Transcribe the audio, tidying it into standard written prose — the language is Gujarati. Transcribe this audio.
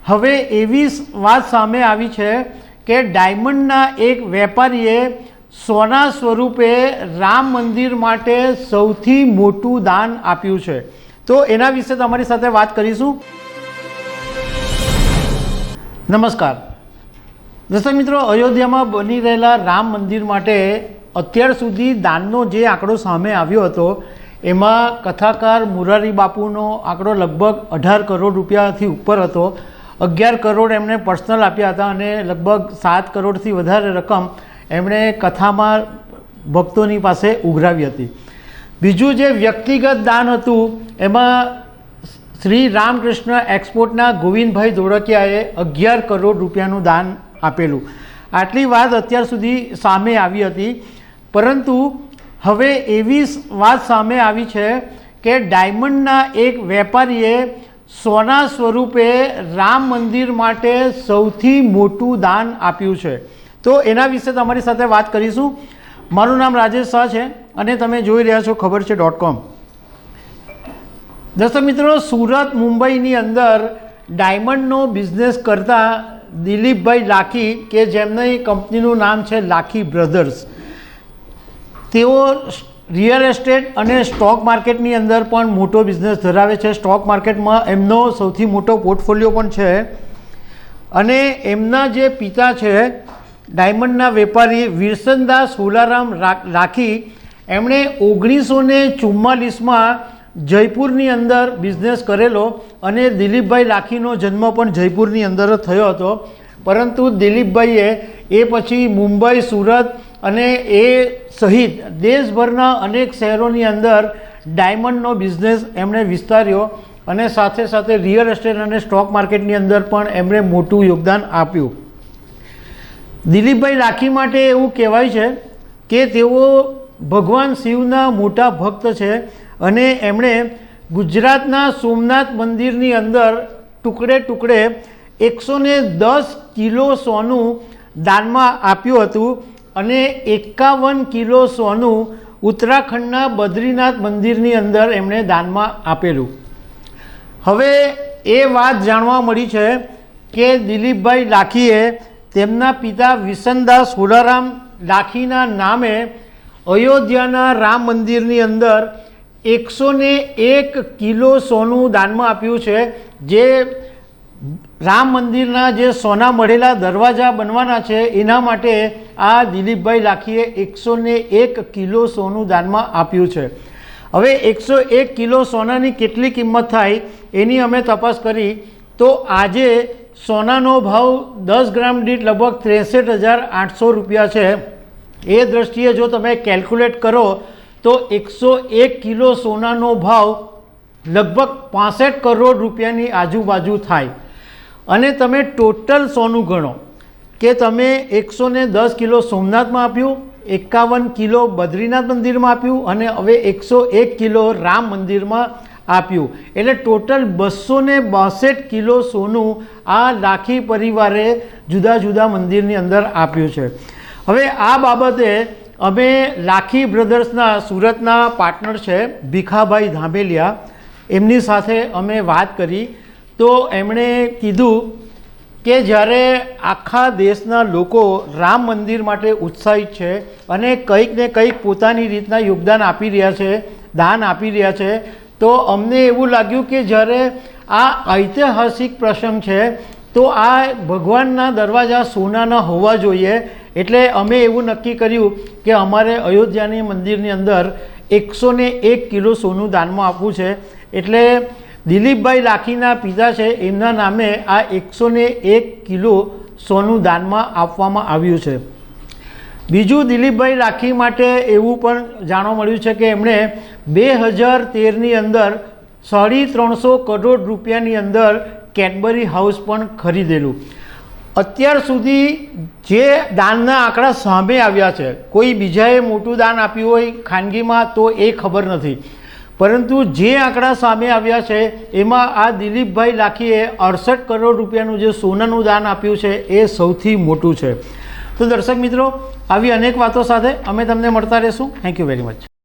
હવે એવી વાત સામે આવી છે કે ડાયમંડના એક વેપારીએ સોના સ્વરૂપે રામ મંદિર માટે સૌથી મોટું દાન આપ્યું છે। તો એના વિશે તમારી સાથે વાત કરીશું। નમસ્કાર દર્શક મિત્રો, અયોધ્યામાં બની રહેલા રામ મંદિર માટે અત્યાર સુધી દાનનો જે આંકડો સામે આવ્યો હતો એમાં કથાકાર મુરારી બાપુનો આંકડો લગભગ 18 કરોડ રૂપિયાથી ઉપર હતો। 11 કરોડ એમણે પર્સનલ આપ્યા હતા અને લગભગ 7 કરોડથી વધારે રકમ એમણે કથામાં ભક્તોની પાસે ઉઘરાવી હતી। બીજું જે વ્યક્તિગત દાન હતું એમાં શ્રી રામકૃષ્ણ એક્સપોર્ટના ગોવિંદભાઈ ધોળકિયાએ 11 કરોડ રૂપિયાનું દાન આપેલું। આટલી વાત અત્યાર સુધી સામે આવી હતી, પરંતુ હવે એવી વાત સામે આવી છે કે ડાયમંડના એક વેપારીએ સોના સ્વરૂપે રામ મંદિર માટે સૌથી મોટું દાન આપ્યું છે। તો એના વિશે તમારી સાથે વાત કરીશું। મારું નામ રાજેશ શાહ છે અને તમે જોઈ રહ્યા છો ખબર છે .com। દર્શક મિત્રો, સુરત મુંબઈની અંદર ડાયમંડનો બિઝનેસ કરતા દિલીપભાઈ લાખી કે જેમની કંપનીનું નામ છે લાખી બ્રધર્સ, તેઓ રિયલ એસ્ટેટ અને સ્ટોક માર્કેટની અંદર પણ મોટો બિઝનેસ ધરાવે છે। સ્ટોક માર્કેટમાં એમનો સૌથી મોટો પોર્ટફોલિયો પણ છે અને એમના જે પિતા છે ડાયમંડના વેપારી વિરસનદાસ હુલારામ લાખી, એમણે 1944માં જયપુરની અંદર બિઝનેસ કરેલો અને દિલીપભાઈ લાખીનો જન્મ પણ જયપુરની અંદર જ થયો હતો। પરંતુ દિલીપભાઈએ એ પછી મુંબઈ, સુરત અને એ સહિત દેશભરના અનેક શહેરોની અંદર ડાયમંડનો બિઝનેસ એમણે વિસ્તાર્યો અને સાથે સાથે રિયલ એસ્ટેટ અને સ્ટોક માર્કેટની અંદર પણ એમણે મોટું યોગદાન આપ્યું। દિલીપભાઈ લાખી માટે એવું કહેવાય છે કે તેઓ ભગવાન શિવના મોટા ભક્ત છે અને એમણે ગુજરાતના સોમનાથ મંદિરની અંદર ટુકડે ટુકડે 110 કિલો સોનું દાનમાં આપ્યું હતું અને 51 કિલો સોનું ઉત્તરાખંડના બદ્રીનાથ મંદિરની અંદર એમણે દાનમાં આપેલું। હવે એ વાત જાણવા મળી છે કે દિલીપભાઈ લાખીએ તેમના પિતા વિરસનદાસ હુલારામ લાખીના નામે અયોધ્યાના રામ મંદિરની અંદર 101 કિલો સોનું દાનમાં આપ્યું છે। જે રામ મંદિરના જે સોના મળેલા દરવાજા બનવાના છે એના માટે આ દિલીપભાઈ લાખીએ 101 કિલો સોનું દાનમાં આપ્યું છે। હવે 101 કિલો સોનાની કેટલી કિંમત થાય એની અમે તપાસ કરી તો આજે સોનાનો ભાવ 10 ગ્રામ દીઠ લગભગ 63,800 રૂપિયા છે। એ દ્રષ્ટિએ જો તમે કેલ્ક્યુલેટ કરો તો 101 કિલો સોનાનો ભાવ લગભગ 65 કરોડ રૂપિયાની આજુબાજુ થાય અને તમે ટોટલ સોનું ગણો કે તમે 110 કિલો સોમનાથમાં આપ્યું, 51 કિલો બદ્રીનાથ મંદિરમાં આપ્યું અને હવે 101 કિલો રામ મંદિરમાં આપ્યું, એટલે ટોટલ 262 કિલો સોનું આ લાખી પરિવારે જુદા જુદા મંદિરની અંદર આપ્યું છે। હવે આ બાબતે અમે લાખી બ્રધર્સના સુરતના પાર્ટનર છે ભીખાભાઈ ધામેલિયા, એમની સાથે અમે વાત કરી તો એમણે કીધું કે જ્યારે આખા દેશના લોકો રામ મંદિર માટે ઉત્સાહિત છે અને કંઈક ને કંઈક પોતાની રીતના યોગદાન આપી રહ્યા છે, દાન આપી રહ્યા છે, તો અમને એવું લાગ્યું કે જ્યારે આ ઐતિહાસિક પ્રસંગ છે તો આ ભગવાનના દરવાજા સોનાના હોવા જોઈએ। એટલે અમે એવું નક્કી કર્યું કે અમારે અયોધ્યાની મંદિરની અંદર 101 કિલો સોનું દાનમાં આપવું છે। એટલે દિલીપભાઈ લાખીના પિતા છે એમના નામે આ 101 કિલો સોનું દાનમાં આપવામાં આવ્યું છે। બીજું, દિલીપભાઈ લાખી માટે એવું પણ જાણવા મળ્યું છે કે એમણે 2013ની અંદર 350 કરોડ રૂપિયાની અંદર કેડબરી હાઉસ પણ ખરીદેલું। અત્યાર સુધી જે દાનના આંકડા સામે આવ્યા છે, કોઈ બીજાએ મોટું દાન આપ્યું હોય ખાનગીમાં તો એ ખબર નથી, પરંતુ જે આંકડા સામે આવ્યા છે એમાં આ દિલીપભાઈ લાખીએ 68 કરોડ રૂપિયાનું જે સોનાનું દાન આપ્યું છે એ સૌથી મોટું છે। તો દર્શક મિત્રો, આવી અનેક વાતો સાથે અમે તમને મળતા રહીશું। Thank you very much.